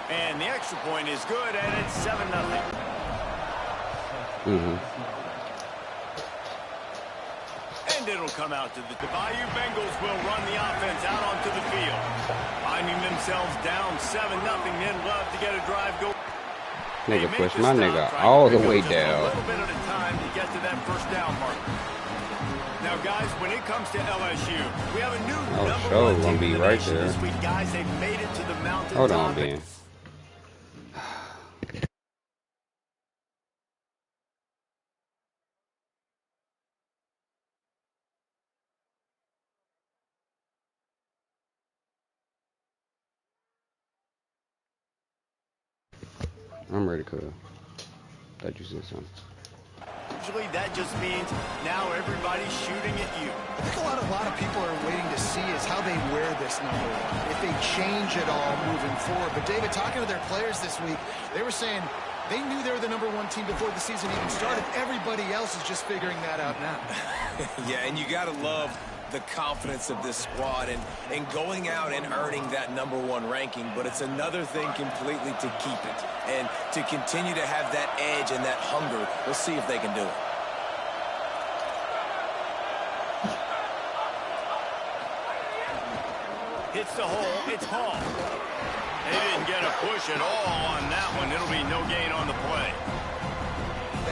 And the extra point is good, and it's 7-0. And it'll come out to the Bayou Bengals will run the offense out onto the field. Finding themselves down 7-0, they'd love to get a drive go. Nigga push my nigga all the way down. A little bit at a time to get to that first down mark. Now, guys, when it comes to LSU, we have a new number one team be right there. this week, guys. They've made it to the mountain. Hold on, Ben. I'm ready to cook. Thought you said something. Usually that just means now everybody's shooting at you. I think a lot of people are waiting to see is how they wear this number one, if they change it all moving forward. But David, talking to their players this week, they were saying they knew they were the number one team before the season even started. Everybody else is just figuring that out now. Yeah, and you got to love the confidence of this squad and going out and earning that number one ranking, but it's another thing completely to keep it and to continue to have that edge and that hunger. We'll see if they can do it. Hits the hole, it's Hall. They didn't get a push at all on that one. It'll be no gain on the play.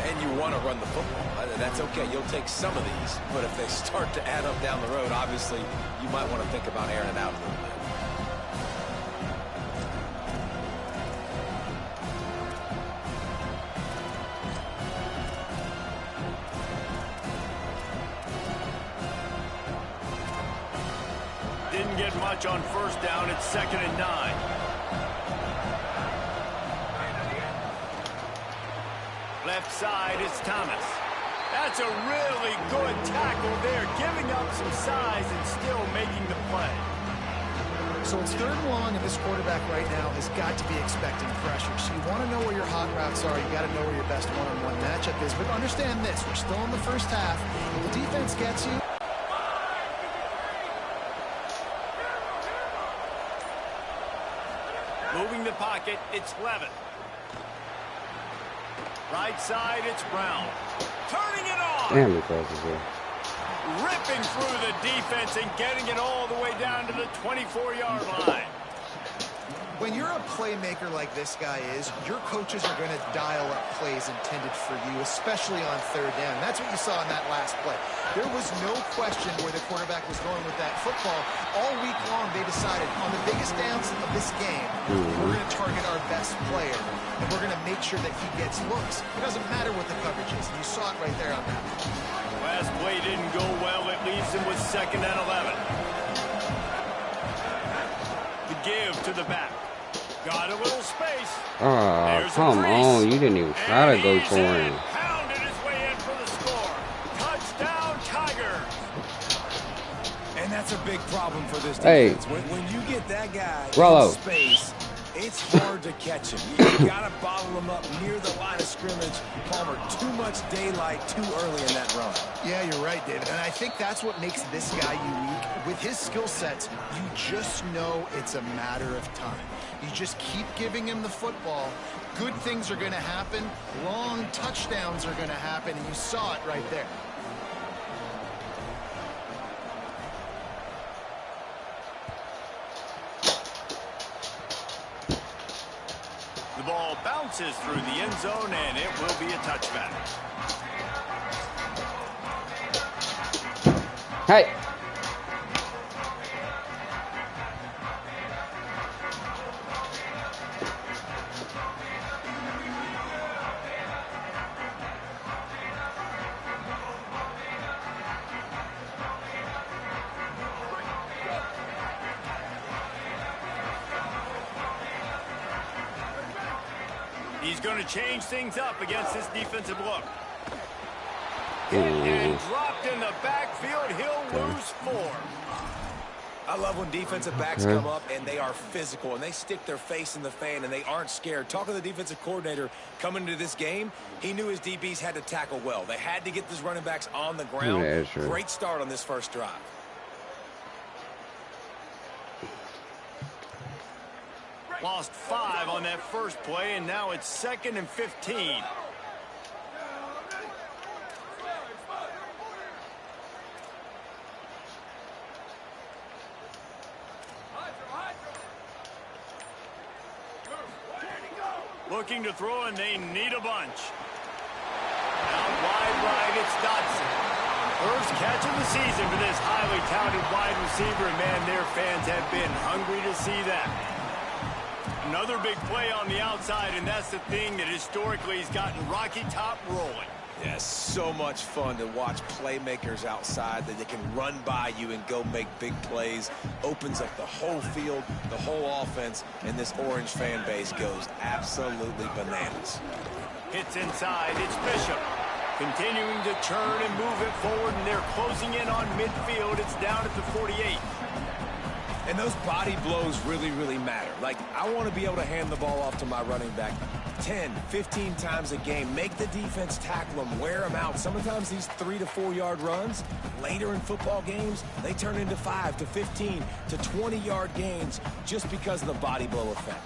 And you want to run the football. That's okay. You'll take some of these. But if they start to add up down the road, obviously, you might want to think about airing it out a little bit. Didn't get much on first down. It's 2nd and 9. Left side is Thomas. That's a really good tackle there, giving up some size and still making the play. So it's 3rd and long, and this quarterback right now has got to be expecting pressure. So you want to know where your hot routes are. You got to know where your best one-on-one matchup is. But understand this, we're still in the first half. If the defense gets you, moving the pocket, it's Levin. Right side, it's Brown. Turning it on. Damn, it crosses here. Ripping through the defense and getting it all the way down to the 24-yard line. when you're a playmaker like this guy is, your coaches are going to dial up plays intended for you, especially on third down. That's what you saw in that last play. There was no question where the quarterback was going with that football. All week long, they decided on the biggest downs of this game, we're going to target our best player, and we're going to make sure that he gets looks. It doesn't matter what the coverage is, and you saw it right there on that. Last play didn't go well. It leaves him with 2nd and 11. The give to the back. Got a little space. Oh, come on. You didn't even try to go for him. Pounded his way in for the score. Touchdown, Tigers. And that's a big problem for this Hey. defense. When you get that guy Rollo. in space, it's hard to catch him. You got to bottle him up near the line of scrimmage. Palmer, too much daylight too early in that run. Yeah, you're right, David. And I think that's what makes this guy unique. With his skill sets, you just know it's a matter of time. You just keep giving him the football. Good things are going to happen. Long touchdowns are going to happen. And you saw it right there. The ball bounces through the end zone, and it will be a touchback. Hey. He's going to change things up against this defensive look. Hit and dropped in the backfield. He'll lose 4. I love when defensive backs come up and they are physical and they stick their face in the fan and they aren't scared. Talking to the defensive coordinator coming into this game, he knew his DBs had to tackle well. They had to get these running backs on the ground. Yeah, sure. Great start on this first drive. Lost 5 on that first play, and now it's 2nd and 15. Looking to throw, and they need a bunch. Out wide right, it's Dotson. First catch of the season for this highly touted wide receiver, and man, their fans have been hungry to see that. Another big play on the outside, and that's the thing that historically has gotten Rocky Top rolling. Yeah, so much fun to watch playmakers outside that they can run by you and go make big plays. Opens up the whole field, the whole offense, and this Orange fan base goes absolutely bananas. Hits inside, it's Bishop. Continuing to turn and move it forward, and they're closing in on midfield. It's down at the 48. And those body blows really, really matter. Like, I want to be able to hand the ball off to my running back 10, 15 times a game. Make the defense tackle them, wear them out. Sometimes these 3 to 4 yard runs, later in football games, they turn into 5 to 15 to 20 yard gains just because of the body blow effect.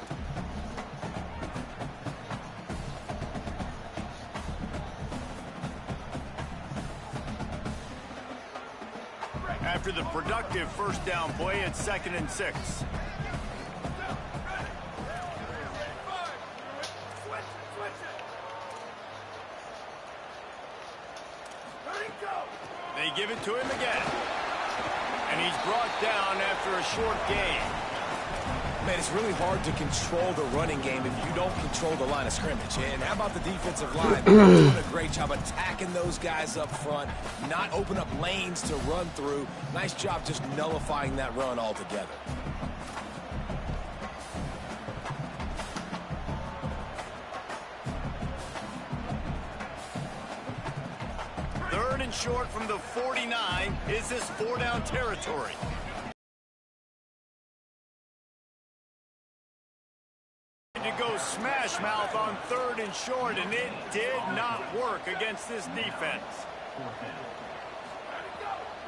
After the productive first down play, it's 2nd and 6. They give it to him again. And he's brought down after a short gain. Man, it's really hard to control the running game if you don't control the line of scrimmage. And how about the defensive line? They're doing a great job attacking those guys up front, not open up lanes to run through. Nice job just nullifying that run altogether. Third and short from the 49. Is this 4-down territory? To go smash mouth on 3rd and short, and it did not work against this defense.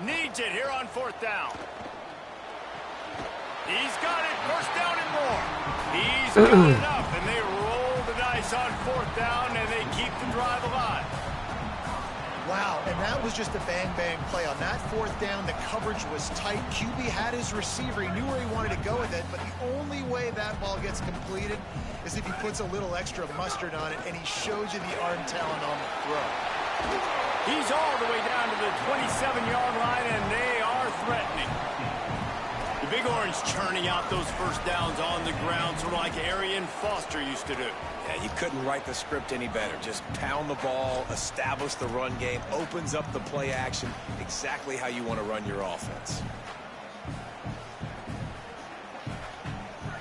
Needs it here on 4th down. He's got it, 1st down and more. He's got enough, and they roll the dice on 4th down, and they keep the drive alive. Wow, and that was just a bang-bang play. On that 4th down, the coverage was tight. QB had his receiver. He knew where he wanted to go with it, but the only way that ball gets completed is if he puts a little extra mustard on it, and he shows you the arm talent on the throw. He's all the way down to the 27-yard line, and they are threatening. The Big Orange churning out those first downs on the ground, sort of like Arian Foster used to do. Yeah, you couldn't write the script any better. Just pound the ball, establish the run game, opens up the play action, exactly how you want to run your offense.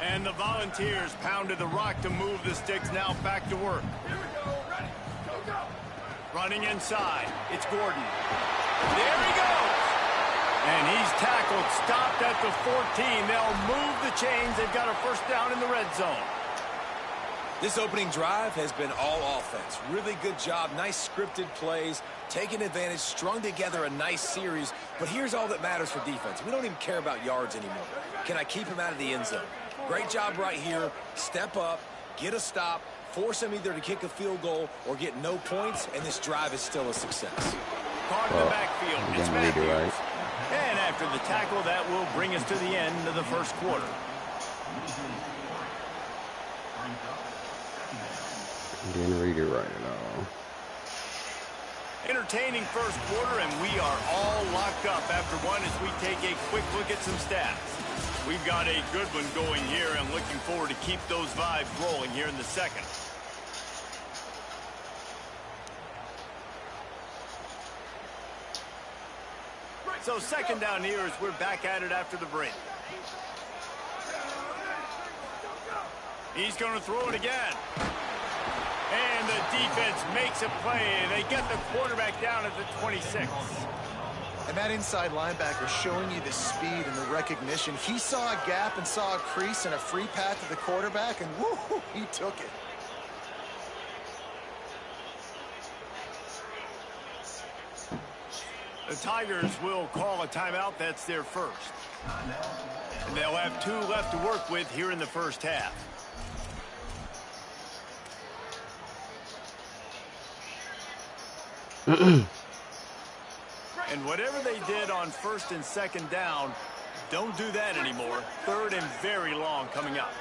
And the Volunteers pounded the rock to move the sticks, now back to work. Here we go, ready, go, go. Running inside, it's Gordon. There he goes! And he's tackled, stopped at the 14. They'll move the chains. They've got a 1st down in the red zone. This opening drive has been all offense. Really good job, nice scripted plays, taking advantage, strung together a nice series. But here's all that matters for defense. We don't even care about yards anymore. Can I keep him out of the end zone? Great job right here. Step up, get a stop, force him either to kick a field goal or get no points, and this drive is still a success. Caught in the backfield. It's Matthews. And after the tackle, that will bring us to the end of the first quarter. Didn't read it right at all. Entertaining first quarter, and we are all locked up after one as we take a quick look at some stats. We've got a good one going here, and looking forward to keep those vibes rolling here in the second. So 2nd down here as we're back at it after the break. He's going to throw it again. And the defense makes a play. They get the quarterback down at the 26. And that inside linebacker showing you the speed and the recognition. He saw a gap and saw a crease and a free path to the quarterback, and woo, he took it. The Tigers will call a timeout. That's their first. And they'll have 2 left to work with here in the first half. And whatever they did on 1st and 2nd down, don't do that anymore. 3rd and very long coming up.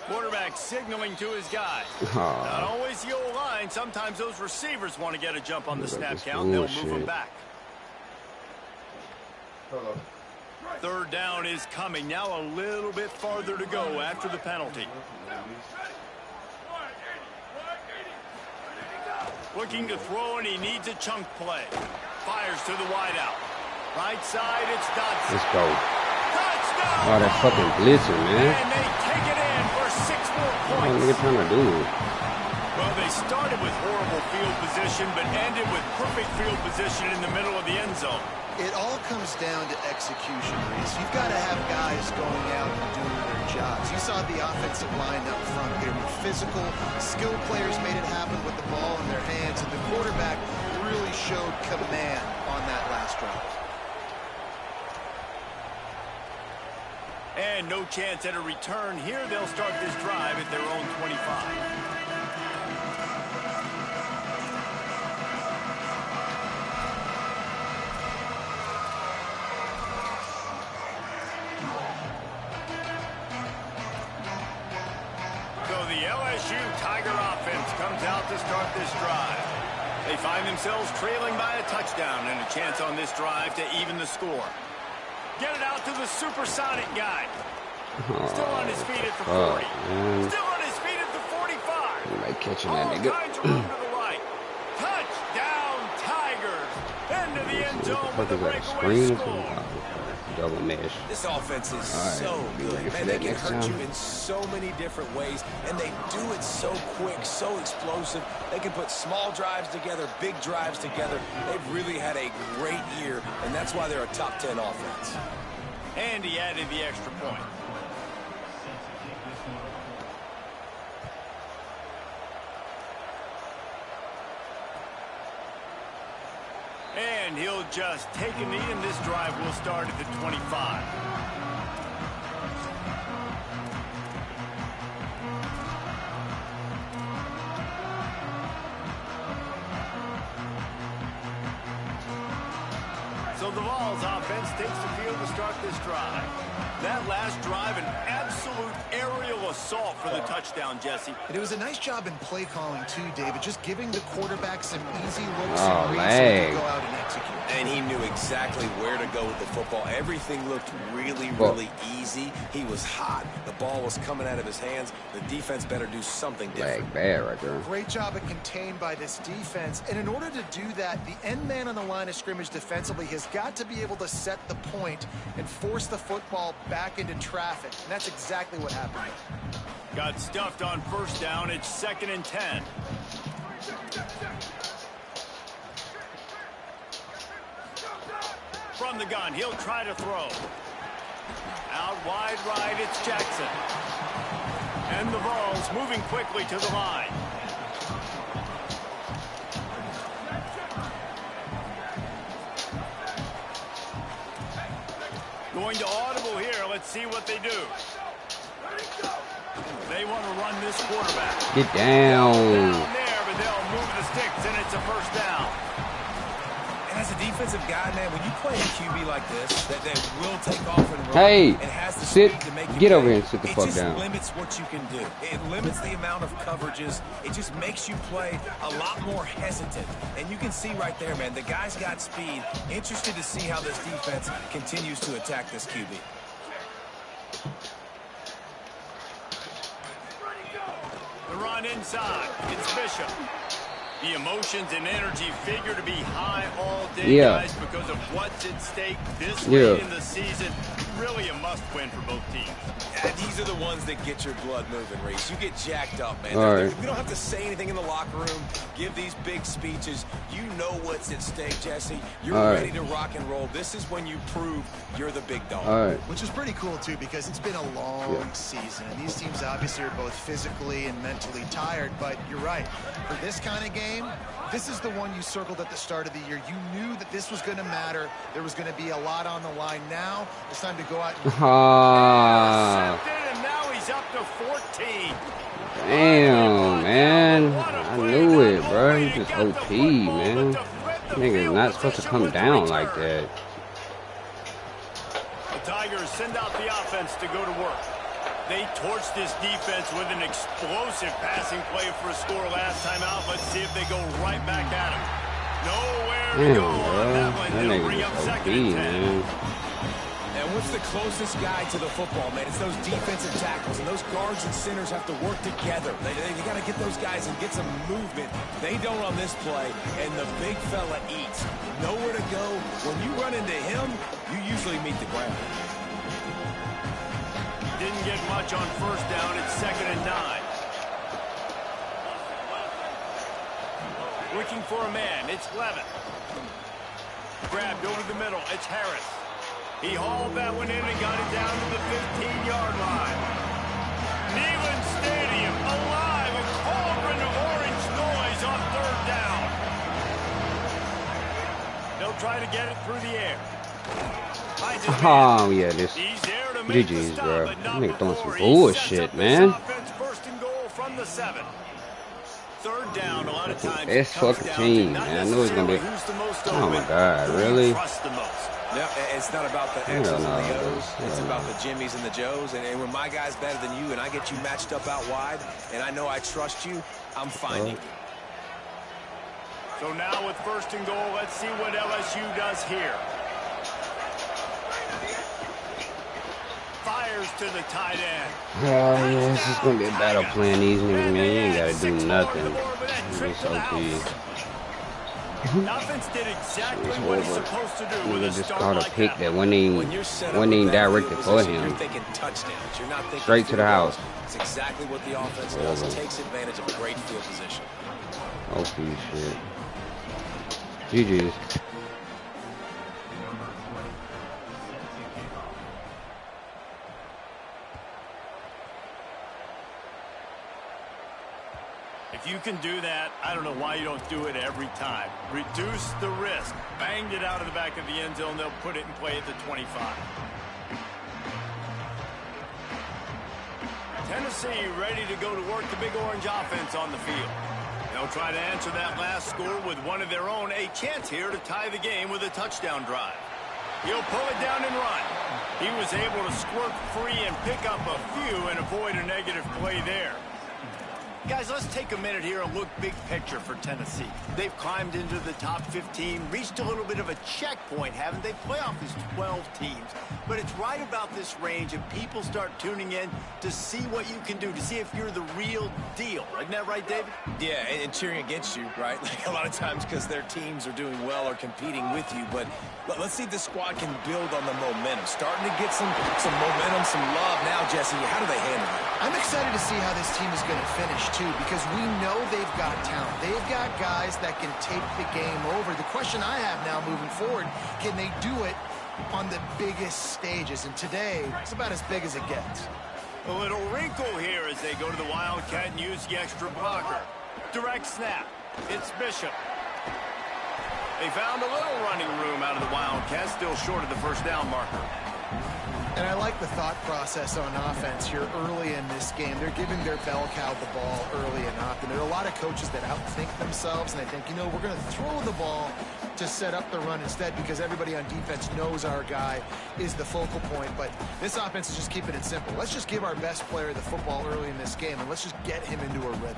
Quarterback signaling to his guys. Not always the old line. Sometimes those receivers want to get a jump on the snap count. They'll move them back. 3rd down is coming. Now a little bit farther to go after the penalty. Looking to throw, and he needs a chunk play. Fires to the wideout. Right side, it's Dodson. Let's go. Touchdown! Oh, that fucking blitzer, man. And they take it in for 6 more What points. nigga trying to do? Well, they started with horrible field position, but ended with perfect field position in the middle of the end zone. It all comes down to execution, Reese. You've got to have guys going out and doing their jobs. You saw the offensive line up front here were physical. Skilled players made it happen with the ball in their hands, and the quarterback really showed command on that last drive. And no chance at a return here. They'll start this drive at their own 25. Tiger offense comes out to start this drive. They find themselves trailing by a touchdown and a chance on this drive to even the score. Get it out to the supersonic guy. Still on his feet at the 40. Still on his feet at the 45. You like catching that All nigga. kinds of room to the right. Touchdown, Tigers. Into the end zone with a breakaway score. Double mesh. This offense is so good, man. They can hurt you in so many different ways, and they do it so quick, so explosive. They can put small drives together, big drives together. They've really had a great year, and that's why they're a top 10 offense. And he added the extra point. And he'll just take a knee, and this drive will start at the 25. So the Vols offense takes the field to start this drive. That last drive, an absolute aerial assault for the touchdown, Jesse. And it was a nice job in play calling, too, David, just giving the quarterback some easy looks Oh, and reads so he lag. could go out and execute. And he knew exactly where to go with the football. Everything looked really easy. He was hot. The ball was coming out of his hands. The defense better do something different. Lag bad right there. Great job of contained by this defense. And in order to do that, the end man on the line of scrimmage defensively has got to be able to set the point and force the football back into traffic. And that's exactly what happened. Got stuffed on 1st down. It's 2nd and 10. From the gun, he'll try to throw. Out wide right, it's Jackson. And the Vols moving quickly to the line. Going to audible here. Let's see what they do. They want to run this quarterback. Get down. Down there, but they'll move the sticks, and it's a 1st down. And as a defensive guy, man, when you play a QB like this, that will take off and run, Hey, and has the sit, speed to make you get pay, over here and sit the fuck It down. just limits what you can do. It limits the amount of coverages. It just makes you play a lot more hesitant. And you can see right there, man, the guy's got speed. Interested to see how this defense continues to attack this QB. The run inside. It's Bishop. The emotions and energy figure to be high all day, guys, because of what's at stake this late in the season. Really a must-win for both teams. Yeah, these are the ones that get your blood moving, Reese. You get jacked up, man. We don't have to say anything in the locker room, give these big speeches. You know what's at stake, Jesse. You're ready to rock and roll. This is when you prove you're the big dog. Which is pretty cool, too, because it's been a long season. And these teams obviously are both physically and mentally tired. But you're right. For this kind of game, this is the one you circled at the start of the year. You knew that this was going to matter. There was going to be a lot on the line. Now it's time to go out and and now he's up to 14. Damn, man. What is OP, man. Nigga is not supposed to come down like that. The Tigers send out the offense to go to work. They torched this defense with an explosive passing play for a score last time out. Let's see if they go right back at him. Nowhere to go on that one. They'll bring up second and 10. Man. And what's the closest guy to the football, man? It's those defensive tackles, and those guards and centers have to work together. They got to get those guys and get some movement. They don't on this play, and the big fella eats. Nowhere to go. When you run into him, you usually meet the ground. Didn't get much on first down. It's second and 9. Looking for a man. It's Levitt. Grabbed over the middle. It's Harris. He hauled that one in and got it down to the 15-yard line. Neyland Stadium alive, a cauldron of orange noise on third down. They'll try to get it through the air. Oh, yeah, this GG's, bro. Nigga throwing some bullshit, man. First and goal from the 7. Third down, a lot of times. It's fucking team, man. I knew it was gonna be. Oh my God, really? Yeah, it's not about the X's and the O's. It's about the Jimmies and the Joes. And when my guy's better than you and I get you matched up out wide and I know I trust you, I'm finding you. So now with first and goal, let's see what LSU does here. Fires to the tight end. Oh, yeah, this is going to be a battle playing these niggas, man. You ain't got to do nothing. It's OP. Offense did exactly what it's supposed to do. Nigga just caught a pick that wasn't even directed for him. You're thinking touchdowns. You're not thinking straight to the house. It's exactly what the offense does. It takes advantage of a great field position. OP shit. GG's. If you can do that, I don't know why you don't do it every time. Reduce the risk. Banged it out of the back of the end zone. They'll put it in play at the 25. Tennessee ready to go to work the Big Orange offense on the field. They'll try to answer that last score with one of their own. A chance here to tie the game with a touchdown drive. He'll pull it down and run. He was able to squirt free and pick up a few and avoid a negative play there. Guys, let's take a minute here and look big picture for Tennessee. They've climbed into the top 15, reached a little bit of a checkpoint, haven't they? Playoff is 12 teams. But it's right about this range, and people start tuning in to see what you can do, to see if you're the real deal. Isn't that right, David? Yeah, and cheering against you, right? Like a lot of times because their teams are doing well or competing with you. But let's see if the squad can build on the momentum. Starting to get some momentum, some love now, Jesse. How do they handle it? I'm excited to see how this team is going to finish, too, because we know they've got talent. They've got guys that can take the game over. The question I have now moving forward, can they do it on the biggest stages? And today, it's about as big as it gets. A little wrinkle here as they go to the Wildcat and use the extra blocker. Direct snap. It's Bishop. They found a little running room out of the Wildcat, still short of the first down marker. And I like the thought process on offense here early in this game. They're giving their bell cow the ball early and often. There are a lot of coaches that outthink themselves, and they think, you know, we're going to throw the ball to set up the run instead because everybody on defense knows our guy is the focal point. But this offense is just keeping it simple. Let's just give our best player the football early in this game, and let's just get him into a rhythm.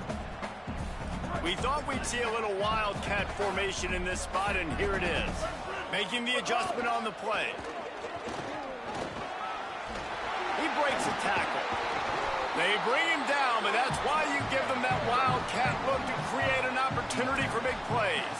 We thought we'd see a little Wildcat formation in this spot, and here it is. Making the adjustment on the play. He breaks a tackle. They bring him down, but that's why you give them that Wildcat look to create an opportunity for big plays.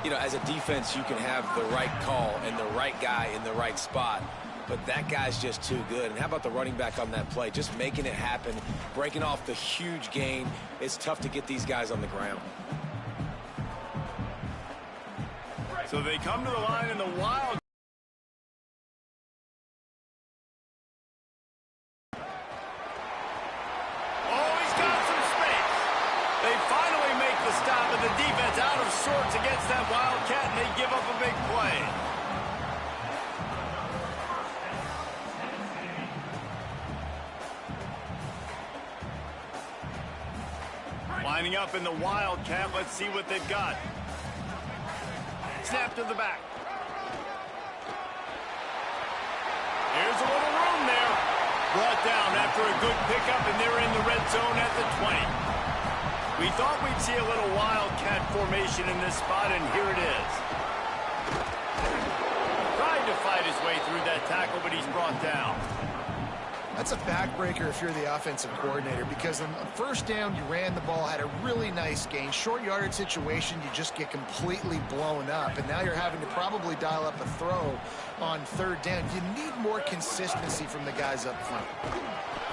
You know, as a defense, you can have the right call and the right guy in the right spot, but that guy's just too good. And how about the running back on that play? Just making it happen, breaking off the huge gain. It's tough to get these guys on the ground. So they come to the line in the Wild. Sorts against that Wildcat, and they give up a big play. Lining up in the Wildcat. Let's see what they've got. Snap to the back. Here's a little room there. Brought down after a good pickup, and they're in the red zone at the 20. We thought we'd see a little Wildcat formation in this spot, and here it is. Tried to fight his way through that tackle, but he's brought down. That's a backbreaker if you're the offensive coordinator, because on first down, you ran the ball, had a really nice gain. Short yardage situation, you just get completely blown up, and now you're having to probably dial up a throw on third down. You need more consistency from the guys up front.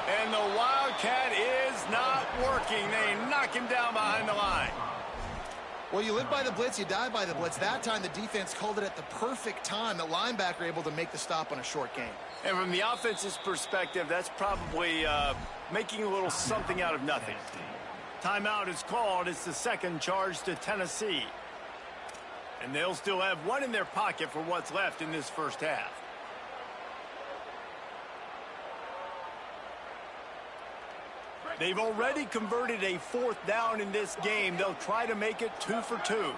And the Wildcat is not working. They knock him down behind the line. Well, you live by the blitz, you die by the blitz. That time, the defense called it at the perfect time. The linebacker able to make the stop on a short gain. And from the offense's perspective, that's probably making a little something out of nothing. Timeout is called. It's the second charge to Tennessee. And they'll still have one in their pocket for what's left in this first half. They've already converted a fourth down in this game. They'll try to make it 2 for 2.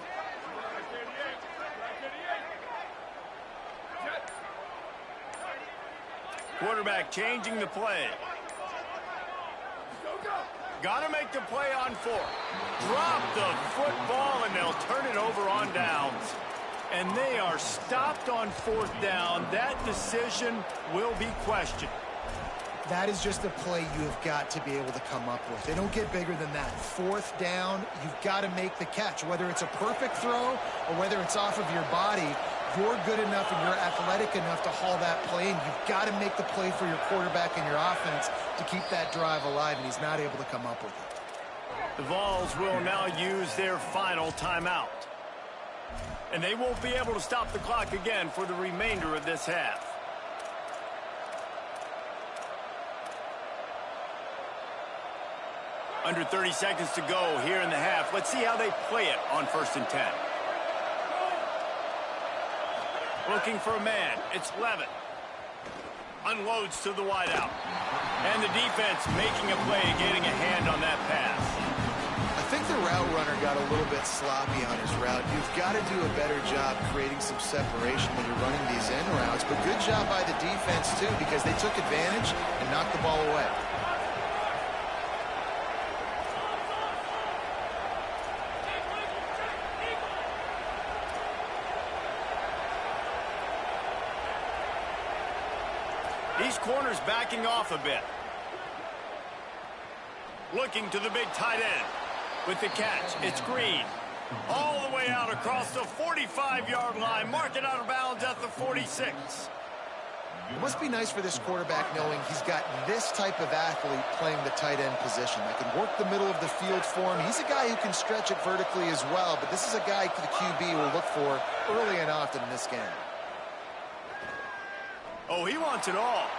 Quarterback changing the play. Got to make the play on 4. Drop the football, and they'll turn it over on downs. And they are stopped on fourth down. That decision will be questioned. That is just a play you have got to be able to come up with. They don't get bigger than that. Fourth down, you've got to make the catch. Whether it's a perfect throw or whether it's off of your body, you're good enough and you're athletic enough to haul that play, and you've got to make the play for your quarterback and your offense to keep that drive alive, and he's not able to come up with it. The Vols will now use their final timeout. And they won't be able to stop the clock again for the remainder of this half. Under 30 seconds to go here in the half. Let's see how they play it on 1st and 10. Looking for a man. It's Levitt. Unloads to the wideout. And the defense making a play, getting a hand on that pass. I think the route runner got a little bit sloppy on his route. You've got to do a better job creating some separation when you're running these end routes. But good job by the defense, too, because they took advantage and knocked the ball away. These corners backing off a bit. Looking to the big tight end. With the catch, it's Green. All the way out across the 45-yard line. Marking out of bounds at the 46. It must be nice for this quarterback knowing he's got this type of athlete playing the tight end position that can work the middle of the field for him. He's a guy who can stretch it vertically as well, but this is a guy the QB will look for early and often in this game. Oh, he wants it all.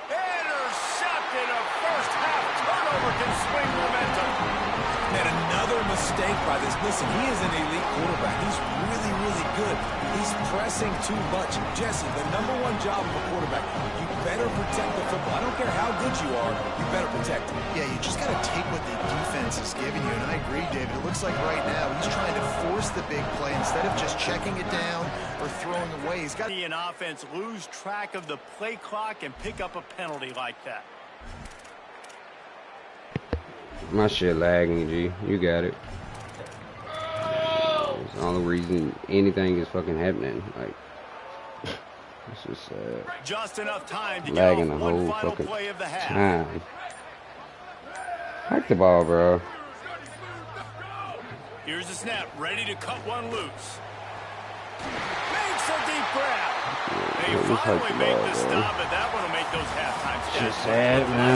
Intercepted. A first half turnover can swing momentum. And another mistake by this. Listen, he is an elite quarterback. He's really, really good. He's pressing too much. Jesse, the number one job of a quarterback, you better protect the football. I don't care how good you are, you better protect it. Yeah, you just got to take what the defense is giving you, and I agree, David. It looks like right now he's trying to force the big play instead of just checking it down or throwing away. He's got an offense lose track of the play clock and pick up a penalty like that. My shit lagging, G. You got it. It's the only reason anything is fucking happening. Like, it's just just enough time to lagging get the off whole one final fucking play of the half. time. Hike the ball, bro. Here's the snap, ready to cut one loose. Makes a deep grab. They finally make the stop, but that one will make those halftime stats. Just sad, man.